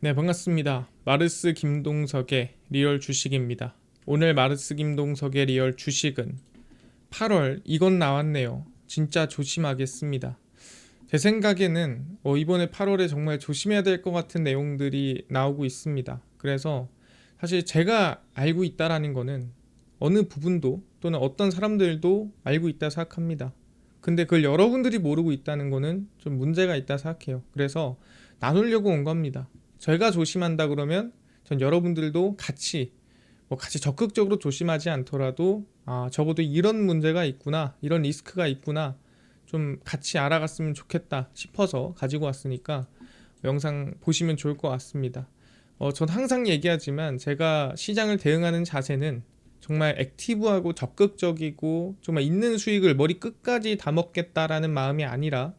네, 반갑습니다. 마르스 김동석의 리얼 주식입니다. 오늘 마르스 김동석의 리얼 주식은 8월 이건 나왔네요. 진짜 조심하겠습니다. 제 생각에는 이번에 8월에 정말 조심해야 될 것 같은 내용들이 나오고 있습니다. 그래서 사실 제가 알고 있다라는 거는 어느 부분도 또는 어떤 사람들도 알고 있다 생각합니다. 근데 그걸 여러분들이 모르고 있다는 거는 좀 문제가 있다 생각해요. 그래서 나누려고 온 겁니다. 제가 조심한다 그러면 전 여러분들도 같이 적극적으로 조심하지 않더라도 적어도 이런 문제가 있구나, 이런 리스크가 있구나, 좀 같이 알아갔으면 좋겠다 싶어서 가지고 왔으니까 영상 보시면 좋을 것 같습니다. 전 항상 얘기하지만 제가 시장을 대응하는 자세는 정말 액티브하고 적극적이고 정말 있는 수익을 머리 끝까지 다 먹겠다라는 마음이 아니라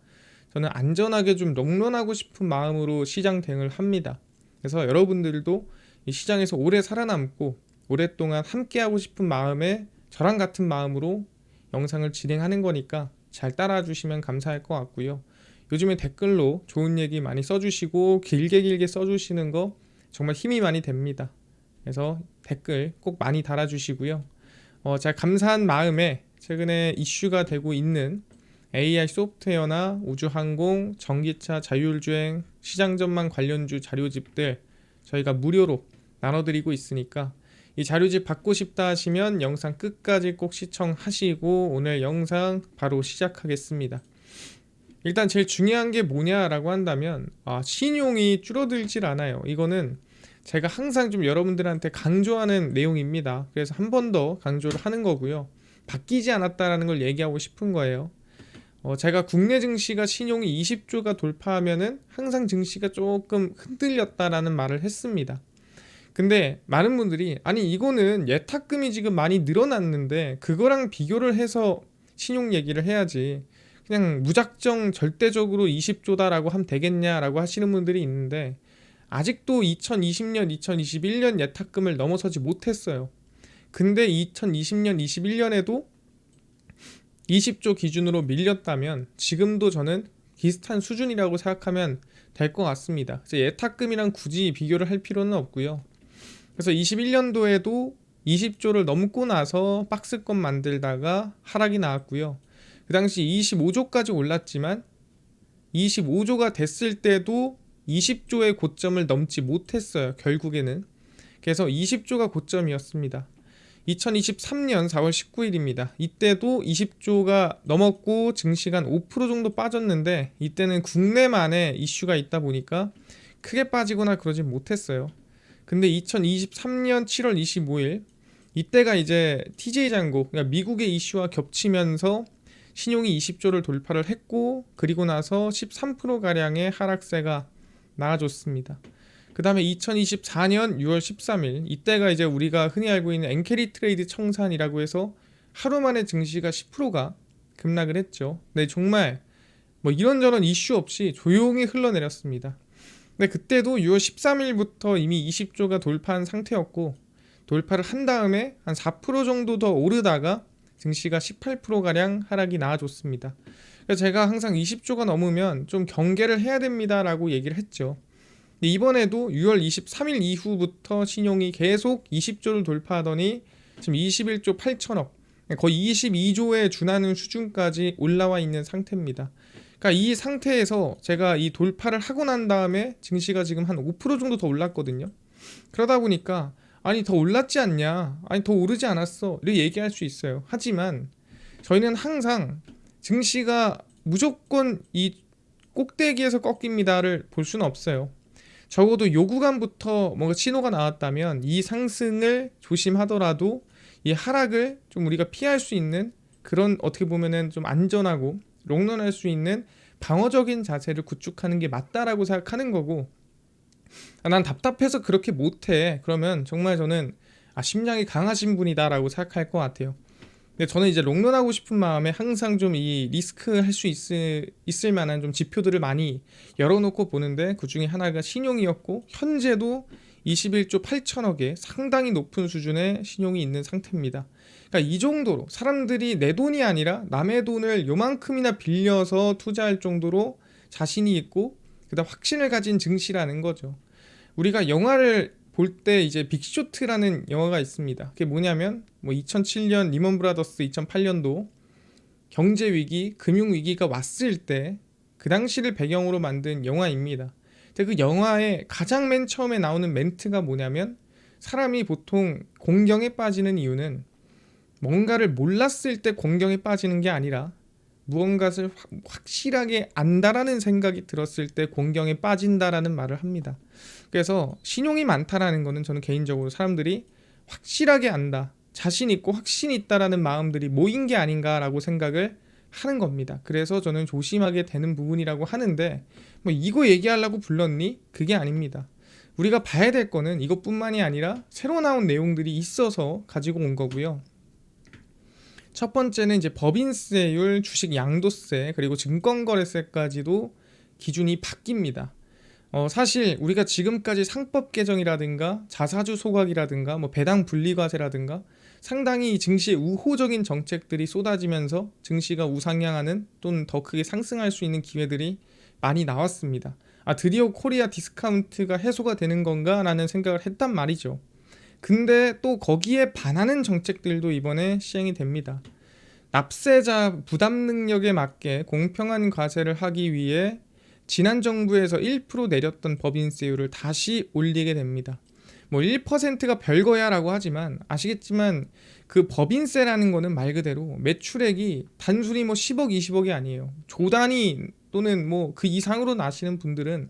저는 안전하게 좀 롱런하고 싶은 마음으로 시장 대응을 합니다. 그래서 여러분들도 이 시장에서 오래 살아남고 오랫동안 함께하고 싶은 마음에 저랑 같은 마음으로 영상을 진행하는 거니까 잘 따라와 주시면 감사할 것 같고요. 요즘에 댓글로 좋은 얘기 많이 써주시고 길게 써주시는 거 정말 힘이 많이 됩니다. 그래서 댓글 꼭 많이 달아주시고요. 제가 감사한 마음에 최근에 이슈가 되고 있는 AI 소프트웨어나 우주항공, 전기차, 자율주행, 시장전망 관련주 자료집들 저희가 무료로 나눠드리고 있으니까 이 자료집 받고 싶다 하시면 영상 끝까지 꼭 시청하시고 오늘 영상 바로 시작하겠습니다. 일단 제일 중요한 게 뭐냐라고 한다면 신용이 줄어들질 않아요. 이거는 제가 항상 좀 여러분들한테 강조하는 내용입니다. 그래서 한 번 더 강조를 하는 거고요. 바뀌지 않았다라는 걸 얘기하고 싶은 거예요. 제가 국내 증시가 신용이 20조가 돌파하면은 항상 증시가 조금 흔들렸다라는 말을 했습니다. 근데 많은 분들이 아니 이거는 예탁금이 지금 많이 늘어났는데 그거랑 비교를 해서 신용 얘기를 해야지 그냥 무작정 절대적으로 20조다라고 하면 되겠냐라고 하시는 분들이 있는데 아직도 2020년, 2021년 예탁금을 넘어서지 못했어요. 근데 2020년, 21년에도 20조 기준으로 밀렸다면 지금도 저는 비슷한 수준이라고 생각하면 될 것 같습니다. 그래서 예탁금이랑 굳이 비교를 할 필요는 없고요. 그래서 21년도에도 20조를 넘고 나서 박스권 만들다가 하락이 나왔고요. 그 당시 25조까지 올랐지만 25조가 됐을 때도 20조의 고점을 넘지 못했어요. 결국에는. 그래서 20조가 고점이었습니다. 2023년 4월 19일입니다. 이때도 20조가 넘었고 증시가 한 5% 정도 빠졌는데 이때는 국내만의 이슈가 있다 보니까 크게 빠지거나 그러진 못했어요. 근데 2023년 7월 25일 이때가 이제 TJ 잔고 그러니까 미국의 이슈와 겹치면서 신용이 20조를 돌파를 했고 그리고 나서 13%가량의 하락세가 나와줬습니다. 그 다음에 2024년 6월 13일 이때가 이제 우리가 흔히 알고 있는 엔캐리 트레이드 청산이라고 해서 하루 만에 증시가 10%가 급락을 했죠. 네, 정말 뭐 이런저런 이슈 없이 조용히 흘러내렸습니다. 근데 그때도 6월 13일부터 이미 20조가 돌파한 상태였고 돌파를 한 다음에 한 4% 정도 더 오르다가 증시가 18%가량 하락이 나와줬습니다. 그래서 제가 항상 20조가 넘으면 좀 경계를 해야 됩니다라고 얘기를 했죠. 근데 이번에도 6월 23일 이후부터 신용이 계속 20조를 돌파하더니 지금 21조 8천억 거의 22조에 준하는 수준까지 올라와 있는 상태입니다. 그러니까 이 상태에서 제가 이 돌파를 하고 난 다음에 증시가 지금 한 5% 정도 더 올랐거든요. 그러다 보니까 아니 더 올랐지 않냐, 아니 더 오르지 않았어 이렇게 얘기할 수 있어요. 하지만 저희는 항상 증시가 무조건 이 꼭대기에서 꺾입니다를 볼 수는 없어요. 적어도 요 구간부터 뭔가 신호가 나왔다면 이 상승을 조심하더라도 이 하락을 좀 우리가 피할 수 있는 그런 어떻게 보면은 좀 안전하고 롱런할 수 있는 방어적인 자세를 구축하는 게 맞다라고 생각하는 거고 난 답답해서 그렇게 못해 그러면 정말 저는 심장이 강하신 분이다라고 생각할 것 같아요. 근데 저는 이제 롱런하고 싶은 마음에 항상 좀 이 리스크 할 수 있을 만한 좀 지표들을 많이 열어놓고 보는데 그 중에 하나가 신용이었고 현재도 21조 8천억의 상당히 높은 수준의 신용이 있는 상태입니다. 그러니까 이 정도로 사람들이 내 돈이 아니라 남의 돈을 요만큼이나 빌려서 투자할 정도로 자신이 있고 그다음 확신을 가진 증시라는 거죠. 우리가 영화를 볼 때 이제 빅쇼트라는 영화가 있습니다. 그게 뭐냐면 뭐 2007년 리먼 브라더스, 2008년도 경제 위기, 금융 위기가 왔을 때 그 당시를 배경으로 만든 영화입니다. 근데 그 영화의 가장 맨 처음에 나오는 멘트가 뭐냐면 사람이 보통 공경에 빠지는 이유는 뭔가를 몰랐을 때 공경에 빠지는 게 아니라 무언가를 확실하게 안다라는 생각이 들었을 때 공경에 빠진다라는 말을 합니다. 그래서 신용이 많다라는 거는 저는 개인적으로 사람들이 확실하게 안다, 자신 있고 확신 있다라는 마음들이 모인 게 아닌가라고 생각을 하는 겁니다. 그래서 저는 조심하게 되는 부분이라고 하는데 뭐 이거 얘기하려고 불렀니? 그게 아닙니다. 우리가 봐야 될 거는 이것뿐만이 아니라 새로 나온 내용들이 있어서 가지고 온 거고요. 첫 번째는 이제 법인세율, 주식 양도세, 그리고 증권거래세까지도 기준이 바뀝니다. 사실 우리가 지금까지 상법 개정이라든가 자사주 소각이라든가 뭐 배당 분리과세라든가 상당히 증시에 우호적인 정책들이 쏟아지면서 증시가 우상향하는 또는 더 크게 상승할 수 있는 기회들이 많이 나왔습니다. 드디어 코리아 디스카운트가 해소가 되는 건가 라는 생각을 했단 말이죠. 근데 또 거기에 반하는 정책들도 이번에 시행이 됩니다. 납세자 부담 능력에 맞게 공평한 과세를 하기 위해 지난 정부에서 1% 내렸던 법인세율을 다시 올리게 됩니다. 뭐 1%가 별거야 라고 하지만 아시겠지만 그 법인세라는 거는 말 그대로 매출액이 단순히 뭐 10억 20억이 아니에요. 조 단위 또는 뭐 그 이상으로 나시는 분들은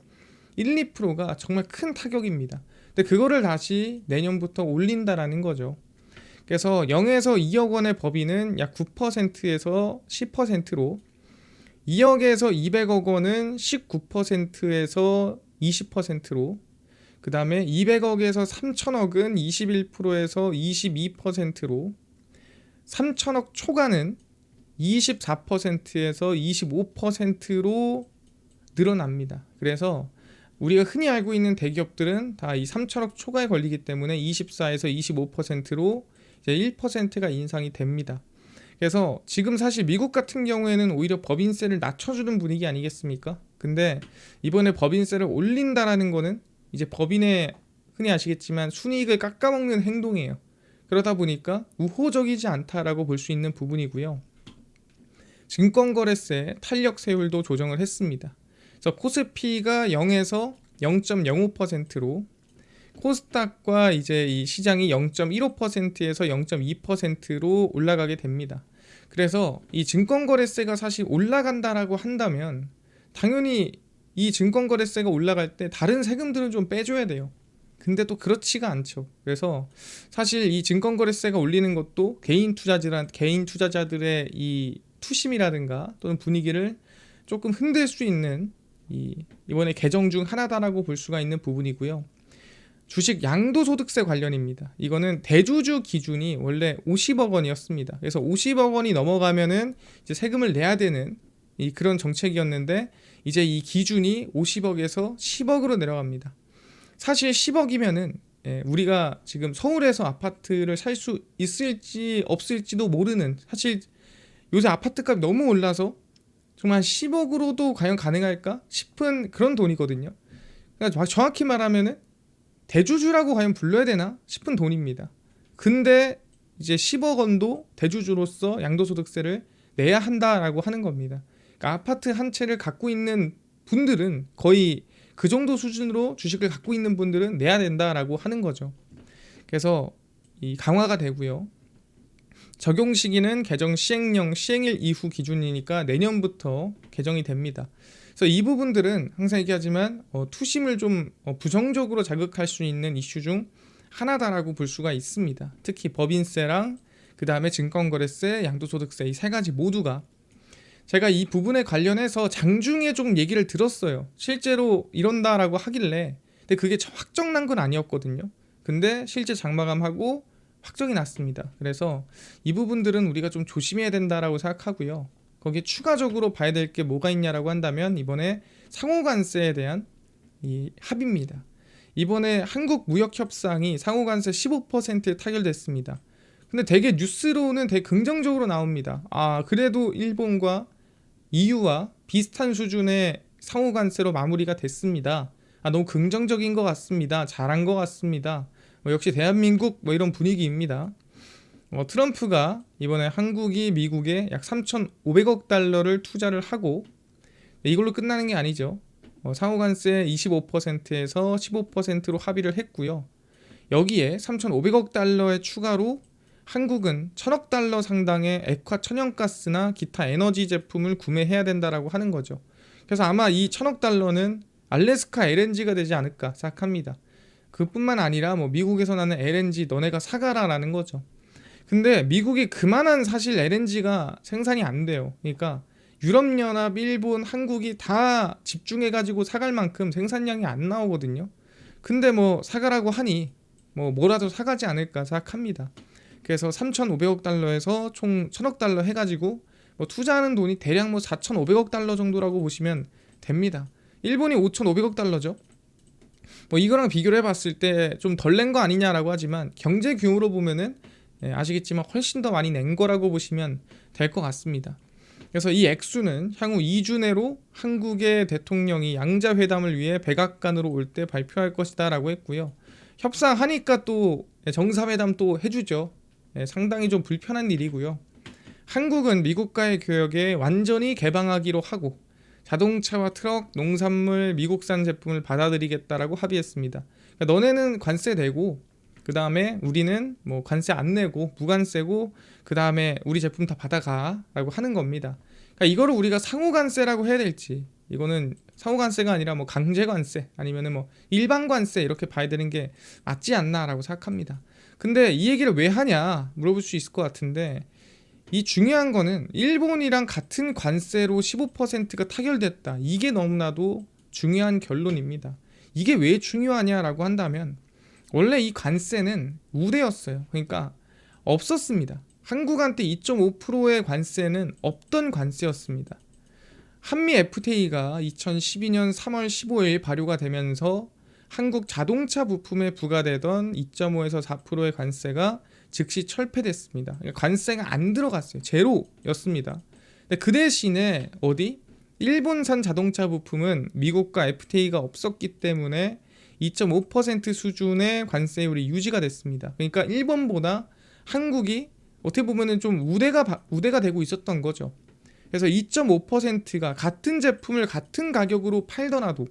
1, 2%가 정말 큰 타격입니다. 근데 그거를 다시 내년부터 올린다라는 거죠. 그래서 0에서 2억 원의 법인은 약 9%에서 10%로 2억에서 200억 원은 19%에서 20%로 그 다음에 200억에서 3천억은 21%에서 22%로 3천억 초과는 24%에서 25%로 늘어납니다. 그래서 우리가 흔히 알고 있는 대기업들은 다 이 3천억 초과에 걸리기 때문에 24에서 25%로 이제 1%가 인상이 됩니다. 그래서 지금 사실 미국 같은 경우에는 오히려 법인세를 낮춰주는 분위기 아니겠습니까? 근데 이번에 법인세를 올린다라는 거는 이제 법인의 흔히 아시겠지만 순이익을 깎아먹는 행동이에요. 그러다 보니까 우호적이지 않다라고 볼 수 있는 부분이고요. 증권거래세 탄력세율도 조정을 했습니다. 그래서 코스피가 0에서 0.05%로 코스닥과 이제 이 시장이 0.15%에서 0.2%로 올라가게 됩니다. 그래서 이 증권거래세가 사실 올라간다라고 한다면 당연히 이 증권거래세가 올라갈 때 다른 세금들은 좀 빼줘야 돼요. 근데 또 그렇지가 않죠. 그래서 사실 이 증권거래세가 올리는 것도 개인 투자자들의 이 투심이라든가 또는 분위기를 조금 흔들 수 있는 이번에 개정 중 하나다라고 볼 수가 있는 부분이고요. 주식 양도소득세 관련입니다. 이거는 대주주 기준이 원래 50억 원이었습니다. 그래서 50억 원이 넘어가면은 이제 세금을 내야 되는 그런 정책이었는데 이제 이 기준이 50억에서 10억으로 내려갑니다. 사실 10억이면은 우리가 지금 서울에서 아파트를 살 수 있을지 없을지도 모르는, 사실 요새 아파트값이 너무 올라서 정말 10억으로도 과연 가능할까 싶은 그런 돈이거든요. 그러니까 정확히 말하면은 대주주라고 과연 불러야 되나 싶은 돈입니다. 근데 이제 10억 원도 대주주로서 양도소득세를 내야 한다라고 하는 겁니다. 그러니까 아파트 한 채를 갖고 있는 분들은 거의 그 정도 수준으로 주식을 갖고 있는 분들은 내야 된다라고 하는 거죠. 그래서 이 강화가 되고요. 적용 시기는 개정 시행일 이후 기준이니까 내년부터 개정이 됩니다. 그래서 이 부분들은 항상 얘기하지만 투심을 좀 부정적으로 자극할 수 있는 이슈 중 하나다라고 볼 수가 있습니다. 특히 법인세랑 그 다음에 증권거래세, 양도소득세 이 세 가지 모두가 제가 이 부분에 관련해서 장중에 좀 얘기를 들었어요. 실제로 이런다라고 하길래. 근데 그게 확정난 건 아니었거든요. 근데 실제 장마감하고 확정이 났습니다. 그래서 이 부분들은 우리가 좀 조심해야 된다라고 생각하고요. 거기에 추가적으로 봐야 될 게 뭐가 있냐라고 한다면 이번에 상호관세에 대한 이 합의입니다. 이번에 한국무역협상이 상호관세 15%에 타결됐습니다. 근데 되게 뉴스로는 되게 긍정적으로 나옵니다. 그래도 일본과 EU와 비슷한 수준의 상호관세로 마무리가 됐습니다 너무 긍정적인 것 같습니다. 잘한 것 같습니다. 역시 대한민국 이런 분위기입니다. 트럼프가 이번에 한국이 미국에 약 3,500억 달러를 투자를 하고 이걸로 끝나는 게 아니죠. 상호관세 25%에서 15%로 합의를 했고요. 여기에 3,500억 달러의 추가로 한국은 1,000억 달러 상당의 액화 천연가스나 기타 에너지 제품을 구매해야 된다라고 하는 거죠. 그래서 아마 이 1,000억 달러는 알래스카 LNG가 되지 않을까 생각합니다. 그뿐만 아니라 미국에서 나는 LNG 너네가 사가라라는 거죠. 근데 미국이 그만한 사실 LNG가 생산이 안 돼요. 그러니까 유럽연합, 일본, 한국이 다 집중해가지고 사갈 만큼 생산량이 안 나오거든요. 근데 사가라고 하니 뭐라도 사가지 않을까 생각합니다. 그래서 3,500억 달러에서 총 1,000억 달러 해가지고 투자하는 돈이 대략 4,500억 달러 정도라고 보시면 됩니다. 일본이 5,500억 달러죠. 이거랑 비교를 해봤을 때 좀 덜 낸 거 아니냐라고 하지만 경제 규모로 보면은 아시겠지만 훨씬 더 많이 낸 거라고 보시면 될 것 같습니다. 그래서 이 액수는 향후 2주 내로 한국의 대통령이 양자회담을 위해 백악관으로 올 때 발표할 것이다 라고 했고요. 협상하니까 또 정상회담 또 해주죠. 상당히 좀 불편한 일이고요. 한국은 미국과의 교역에 완전히 개방하기로 하고 자동차와 트럭, 농산물, 미국산 제품을 받아들이겠다라고 합의했습니다. 그러니까 너네는 관세 내고 그 다음에 우리는 관세 안 내고 무관세고 그 다음에 우리 제품 다 받아가 라고 하는 겁니다. 그러니까 이거를 우리가 상호관세라고 해야 될지, 이거는 상호관세가 아니라 강제관세 아니면은 일반관세 이렇게 봐야 되는 게 맞지 않나 라고 생각합니다. 근데 이 얘기를 왜 하냐 물어볼 수 있을 것 같은데, 이 중요한 거는 일본이랑 같은 관세로 15%가 타결됐다, 이게 너무나도 중요한 결론입니다. 이게 왜 중요하냐라고 한다면 원래 이 관세는 우대였어요. 그러니까 없었습니다. 한국한테 2.5%의 관세는 없던 관세였습니다. 한미 FTA가 2012년 3월 15일 발효가 되면서 한국 자동차 부품에 부과되던 2.5에서 4%의 관세가 즉시 철폐됐습니다. 그러니까 관세가 안 들어갔어요. 제로였습니다. 근데 그 대신에 일본산 자동차 부품은 미국과 FTA가 없었기 때문에 2.5% 수준의 관세율이 유지가 됐습니다. 그러니까 일본보다 한국이 어떻게 보면은 좀 우대가 되고 있었던 거죠. 그래서 2.5%가 같은 제품을 같은 가격으로 팔더라도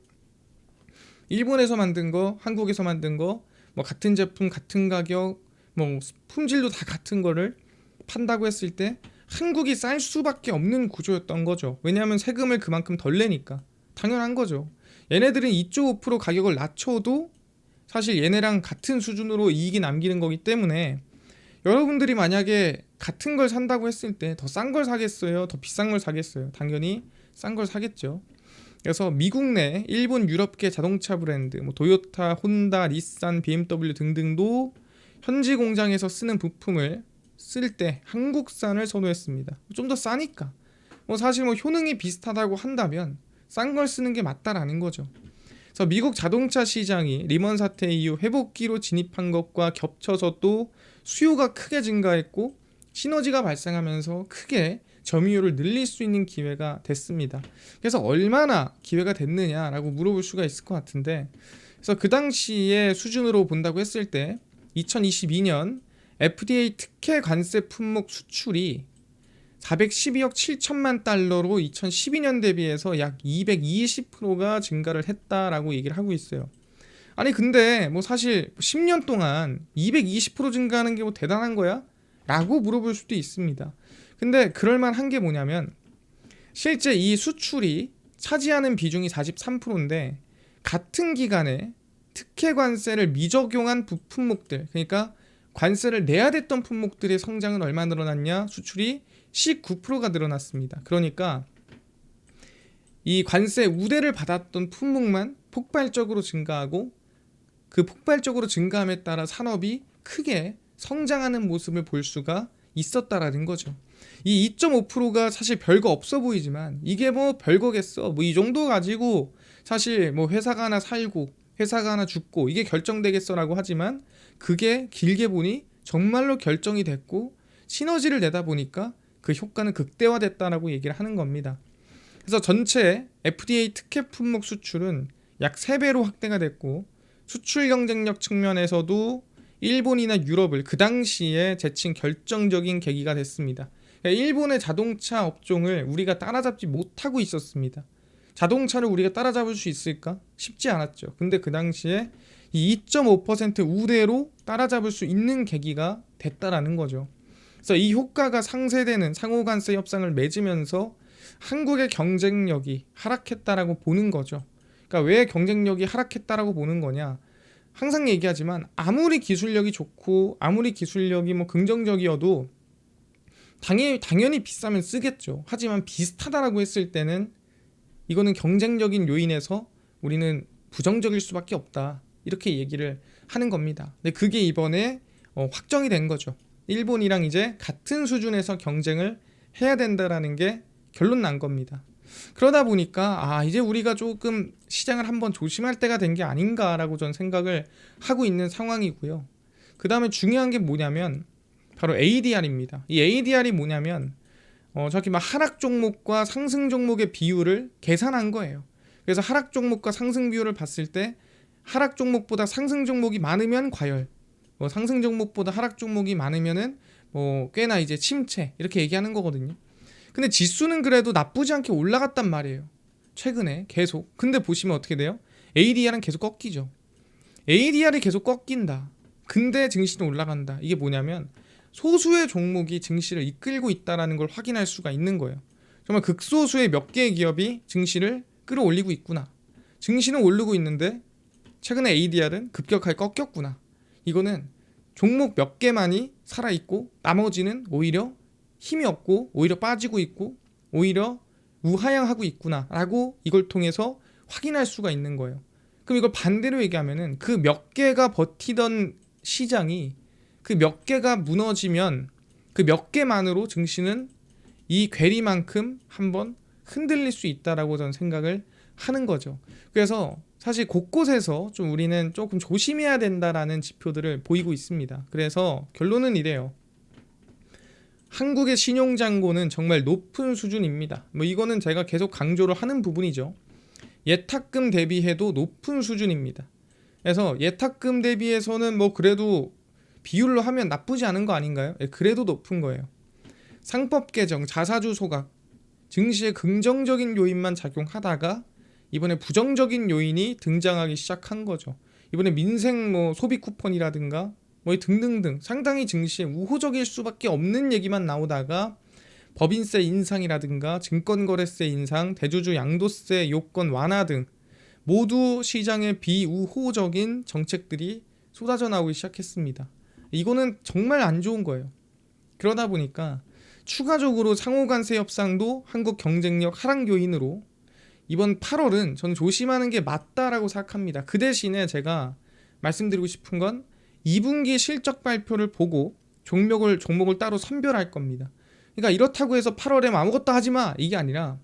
일본에서 만든 거, 한국에서 만든 거, 같은 제품, 같은 가격, 품질도 다 같은 거를 판다고 했을 때 한국이 쌀 수밖에 없는 구조였던 거죠. 왜냐하면 세금을 그만큼 덜 내니까. 당연한 거죠. 얘네들은 2.5% 가격을 낮춰도 사실 얘네랑 같은 수준으로 이익이 남기는 거기 때문에 여러분들이 만약에 같은 걸 산다고 했을 때 더 싼 걸 사겠어요? 더 비싼 걸 사겠어요? 당연히 싼 걸 사겠죠. 그래서 미국 내 일본, 유럽계 자동차 브랜드 도요타, 혼다, 닛산, BMW 등등도 현지 공장에서 쓰는 부품을 쓸 때 한국산을 선호했습니다. 좀 더 싸니까. 사실 효능이 비슷하다고 한다면 싼 걸 쓰는 게 맞다라는 거죠. 그래서 미국 자동차 시장이 리먼 사태 이후 회복기로 진입한 것과 겹쳐서 또 수요가 크게 증가했고 시너지가 발생하면서 크게 점유율을 늘릴 수 있는 기회가 됐습니다. 그래서 얼마나 기회가 됐느냐라고 물어볼 수가 있을 것 같은데, 그래서 그 당시의 수준으로 본다고 했을 때 2022년 FDA 특혜 관세 품목 수출이 412억 7천만 달러로 2012년 대비해서 약 220%가 증가를 했다라고 얘기를 하고 있어요. 아니 근데 사실 10년 동안 220% 증가하는 게 대단한 거야? 라고 물어볼 수도 있습니다. 근데 그럴만한 게 뭐냐면 실제 이 수출이 차지하는 비중이 43%인데 같은 기간에 특혜 관세를 미적용한 부품목들, 그러니까 관세를 내야 됐던 품목들의 성장은 얼마 늘어났냐? 수출이 19%가 늘어났습니다. 그러니까 이 관세 우대를 받았던 품목만 폭발적으로 증가하고 그 폭발적으로 증가함에 따라 산업이 크게 성장하는 모습을 볼 수가 있었다라는 거죠. 이 2.5%가 사실 별거 없어 보이지만 이게 별거겠어. 이 정도 가지고 사실 회사가 하나 살고 회사가 하나 죽고 이게 결정되겠어라고 하지만 그게 길게 보니 정말로 결정이 됐고 시너지를 내다 보니까 그 효과는 극대화됐다라고 얘기를 하는 겁니다. 그래서 전체 FDA 특혜 품목 수출은 약 3배로 확대가 됐고, 수출 경쟁력 측면에서도 일본이나 유럽을 그 당시에 제친 결정적인 계기가 됐습니다. 그러니까 일본의 자동차 업종을 우리가 따라잡지 못하고 있었습니다. 자동차를 우리가 따라잡을 수 있을까? 쉽지 않았죠. 근데 그 당시에 이 2.5% 우대로 따라잡을 수 있는 계기가 됐다라는 거죠. 그래서 이 효과가 상쇄되는 상호간세 협상을 맺으면서 한국의 경쟁력이 하락했다라고 보는 거죠. 그러니까 왜 경쟁력이 하락했다라고 보는 거냐? 항상 얘기하지만 아무리 기술력이 좋고 아무리 기술력이 뭐 긍정적이어도 당연히 비싸면 쓰겠죠. 하지만 비슷하다라고 했을 때는 이거는 경쟁적인 요인에서 우리는 부정적일 수밖에 없다. 이렇게 얘기를 하는 겁니다. 근데 그게 이번에 확정이 된 거죠. 일본이랑 이제 같은 수준에서 경쟁을 해야 된다라는 게 결론 난 겁니다. 그러다 보니까 이제 우리가 조금 시장을 한번 조심할 때가 된 게 아닌가라고 전 생각을 하고 있는 상황이고요. 그 다음에 중요한 게 뭐냐면 바로 ADR입니다. 이 ADR이 뭐냐면 저기 막 하락 종목과 상승 종목의 비율을 계산한 거예요. 그래서 하락 종목과 상승 비율을 봤을 때 하락 종목보다 상승 종목이 많으면 과열, 상승 종목보다 하락 종목이 많으면은 꽤나 이제 침체 이렇게 얘기하는 거거든요. 근데 지수는 그래도 나쁘지 않게 올라갔단 말이에요. 최근에 계속. 근데 보시면 어떻게 돼요? ADR은 계속 꺾이죠. ADR이 계속 꺾인다. 근데 증시는 올라간다. 이게 뭐냐면 소수의 종목이 증시를 이끌고 있다라는 걸 확인할 수가 있는 거예요. 정말 극소수의 몇 개의 기업이 증시를 끌어올리고 있구나. 증시는 오르고 있는데 최근에 ADR은 급격하게 꺾였구나. 이거는 종목 몇 개만이 살아있고 나머지는 오히려 힘이 없고 오히려 빠지고 있고 오히려 우하향하고 있구나 라고 이걸 통해서 확인할 수가 있는 거예요. 그럼 이걸 반대로 얘기하면은 그 몇 개가 버티던 시장이 그 몇 개가 무너지면 그 몇 개만으로 증시는 이 괴리만큼 한번 흔들릴 수 있다라고 저는 생각을 하는 거죠. 그래서 사실 곳곳에서 좀 우리는 조금 조심해야 된다라는 지표들을 보이고 있습니다. 그래서 결론은 이래요. 한국의 신용잔고는 정말 높은 수준입니다. 이거는 제가 계속 강조를 하는 부분이죠. 예탁금 대비해도 높은 수준입니다. 그래서 예탁금 대비해서는 그래도 비율로 하면 나쁘지 않은 거 아닌가요? 그래도 높은 거예요. 상법 개정, 자사주 소각, 증시에 긍정적인 요인만 작용하다가 이번에 부정적인 요인이 등장하기 시작한 거죠. 이번에 민생 소비 쿠폰이라든가 등등등 상당히 증시에 우호적일 수밖에 없는 얘기만 나오다가 법인세 인상이라든가 증권거래세 인상, 대주주 양도세 요건 완화 등 모두 시장에 비우호적인 정책들이 쏟아져 나오기 시작했습니다. 이거는 정말 안 좋은 거예요. 그러다 보니까 추가적으로 상호간세 협상도 한국 경쟁력 하락 요인으로 이번 8월은 저는 조심하는 게 맞다라고 생각합니다. 그 대신에 제가 말씀드리고 싶은 건 2분기 실적 발표를 보고 종목을 따로 선별할 겁니다. 그러니까 이렇다고 해서 8월에 아무것도 하지 마 이게 아니라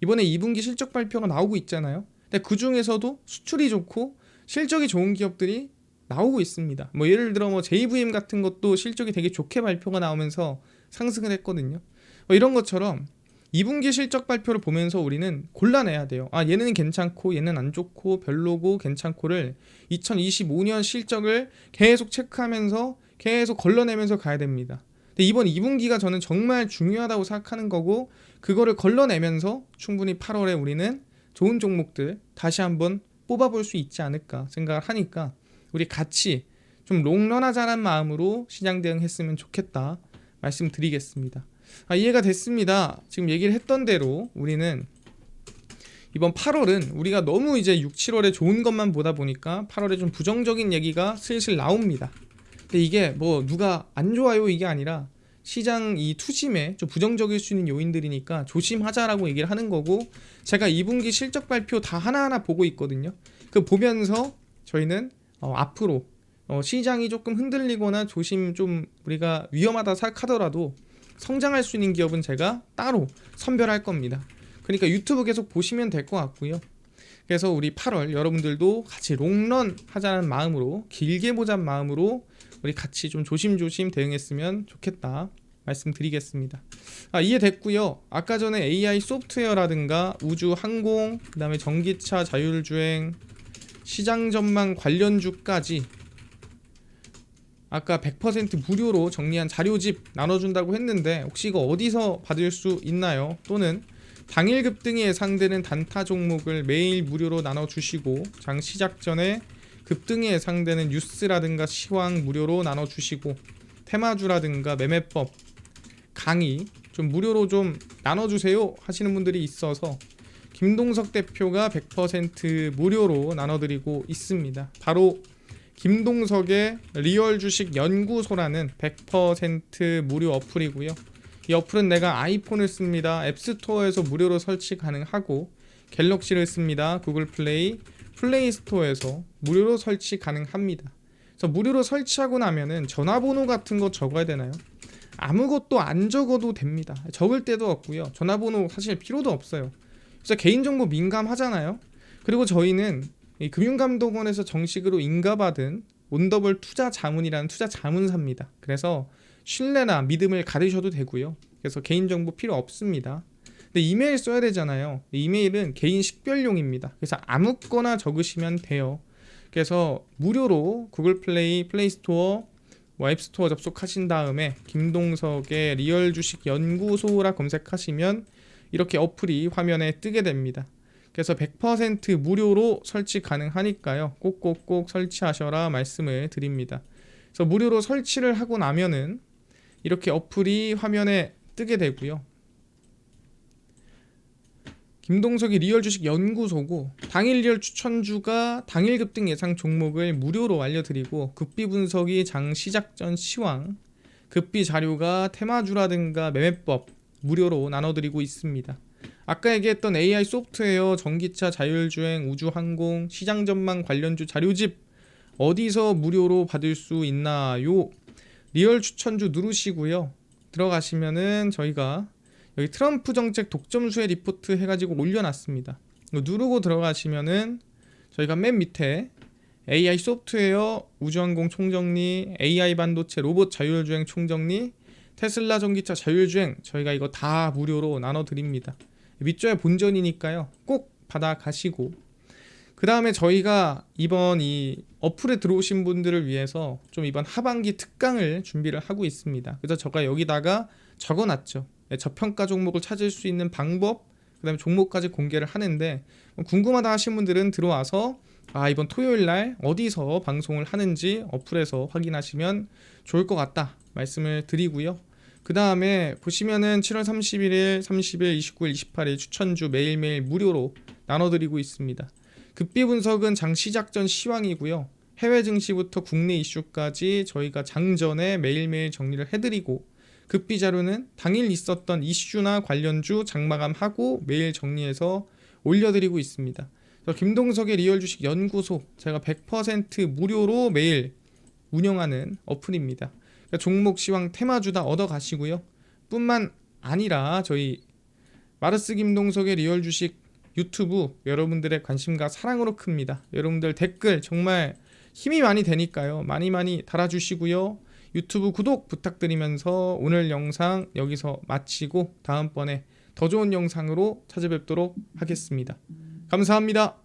이번에 2분기 실적 발표가 나오고 있잖아요. 근데 그 중에서도 수출이 좋고 실적이 좋은 기업들이 나오고 있습니다. 예를 들어 JVM 같은 것도 실적이 되게 좋게 발표가 나오면서 상승을 했거든요. 이런 것처럼 2분기 실적 발표를 보면서 우리는 골라내야 돼요. 얘는 괜찮고 얘는 안 좋고 별로고 괜찮고를 2025년 실적을 계속 체크하면서 계속 걸러내면서 가야 됩니다. 근데 이번 2분기가 저는 정말 중요하다고 생각하는 거고 그거를 걸러내면서 충분히 8월에 우리는 좋은 종목들 다시 한번 뽑아볼 수 있지 않을까 생각을 하니까 우리 같이 좀 롱런하자는 마음으로 시장 대응했으면 좋겠다 말씀드리겠습니다. 이해가 됐습니다. 지금 얘기를 했던 대로 우리는 이번 8월은 우리가 너무 이제 6, 7월에 좋은 것만 보다 보니까 8월에 좀 부정적인 얘기가 슬슬 나옵니다. 근데 이게 누가 안 좋아요 이게 아니라 시장 이 투심에 좀 부정적일 수 있는 요인들이니까 조심하자라고 얘기를 하는 거고 제가 2분기 실적 발표 다 하나하나 보고 있거든요. 그 보면서 저희는 앞으로 시장이 조금 흔들리거나 좀 우리가 위험하다 생각하더라도 성장할 수 있는 기업은 제가 따로 선별할 겁니다. 그러니까 유튜브 계속 보시면 될 것 같고요. 그래서 우리 8월 여러분들도 같이 롱런 하자는 마음으로 길게 보자는 마음으로 우리 같이 좀 조심조심 대응했으면 좋겠다 말씀드리겠습니다. 이해됐고요. 아까 전에 AI 소프트웨어라든가 우주 항공, 그 다음에 전기차 자율주행, 시장 전망 관련주까지 아까 100% 무료로 정리한 자료집 나눠준다고 했는데 혹시 이거 어디서 받을 수 있나요? 또는 당일 급등이 예상되는 단타 종목을 매일 무료로 나눠주시고 장 시작 전에 급등이 예상되는 뉴스라든가 시황 무료로 나눠주시고 테마주라든가 매매법 강의 좀 무료로 좀 나눠주세요 하시는 분들이 있어서 김동석 대표가 100% 무료로 나눠드리고 있습니다. 바로 김동석의 리얼 주식 연구소라는 100% 무료 어플이고요. 이 어플은 내가 아이폰을 씁니다. 앱스토어에서 무료로 설치 가능하고 갤럭시를 씁니다. 구글 플레이, 플레이 스토어에서 무료로 설치 가능합니다. 그래서 무료로 설치하고 나면은 전화번호 같은 거 적어야 되나요? 아무것도 안 적어도 됩니다. 적을 데도 없고요. 전화번호 사실 필요도 없어요. 그래서 개인정보 민감하잖아요. 그리고 저희는 이 금융감독원에서 정식으로 인가받은 온더블 투자자문이라는 투자자문사입니다. 그래서 신뢰나 믿음을 가지셔도 되고요. 그래서 개인정보 필요 없습니다. 근데 이메일 써야 되잖아요. 이메일은 개인 식별용입니다. 그래서 아무거나 적으시면 돼요. 그래서 무료로 구글 플레이, 플레이 스토어, 앱스토어 접속하신 다음에 김동석의 리얼 주식 연구소라 검색하시면 이렇게 어플이 화면에 뜨게 됩니다. 그래서 100% 무료로 설치 가능하니까요. 꼭꼭꼭 설치하셔라 말씀을 드립니다. 그래서 무료로 설치를 하고 나면은 이렇게 어플이 화면에 뜨게 되고요. 김동석이 리얼 주식 연구소고 당일 리얼 추천주가 당일 급등 예상 종목을 무료로 알려드리고 급비 분석이 장 시작 전 시황, 급비 자료가 테마주라든가 매매법 무료로 나눠드리고 있습니다. 아까 얘기했던 AI 소프트웨어, 전기차, 자율주행, 우주항공, 시장 전망 관련주 자료집 어디서 무료로 받을 수 있나요? 리얼 추천주 누르시고요. 들어가시면은 저희가 여기 트럼프 정책 독점수혜 리포트 해가지고 올려놨습니다. 이거 누르고 들어가시면은 저희가 맨 밑에 AI 소프트웨어, 우주항공 총정리, AI 반도체, 로봇 자율주행 총정리, 테슬라 전기차 자율주행 저희가 이거 다 무료로 나눠드립니다. 밑줄에 본전이니까요. 꼭 받아가시고 그 다음에 저희가 이번 이 어플에 들어오신 분들을 위해서 좀 이번 하반기 특강을 준비를 하고 있습니다. 그래서 제가 여기다가 적어놨죠. 저평가 종목을 찾을 수 있는 방법, 그 다음에 종목까지 공개를 하는데 궁금하다 하신 분들은 들어와서 이번 토요일날 어디서 방송을 하는지 어플에서 확인하시면 좋을 것 같다 말씀을 드리고요. 그 다음에 보시면은 7월 31일, 30일, 29일, 28일 추천주 매일매일 무료로 나눠드리고 있습니다. 급비 분석은 장 시작 전 시황이고요. 해외 증시부터 국내 이슈까지 저희가 장전에 매일매일 정리를 해드리고 급비 자료는 당일 있었던 이슈나 관련주 장마감하고 매일 정리해서 올려드리고 있습니다. 김동석의 리얼 주식 연구소 제가 100% 무료로 매일 운영하는 어플입니다. 그러니까 종목 시황 테마주 다 얻어가시고요. 뿐만 아니라 저희 마르스 김동석의 리얼 주식 유튜브 여러분들의 관심과 사랑으로 큽니다. 여러분들 댓글 정말 힘이 많이 되니까요. 많이 달아주시고요. 유튜브 구독 부탁드리면서 오늘 영상 여기서 마치고 다음번에 더 좋은 영상으로 찾아뵙도록 하겠습니다. 감사합니다.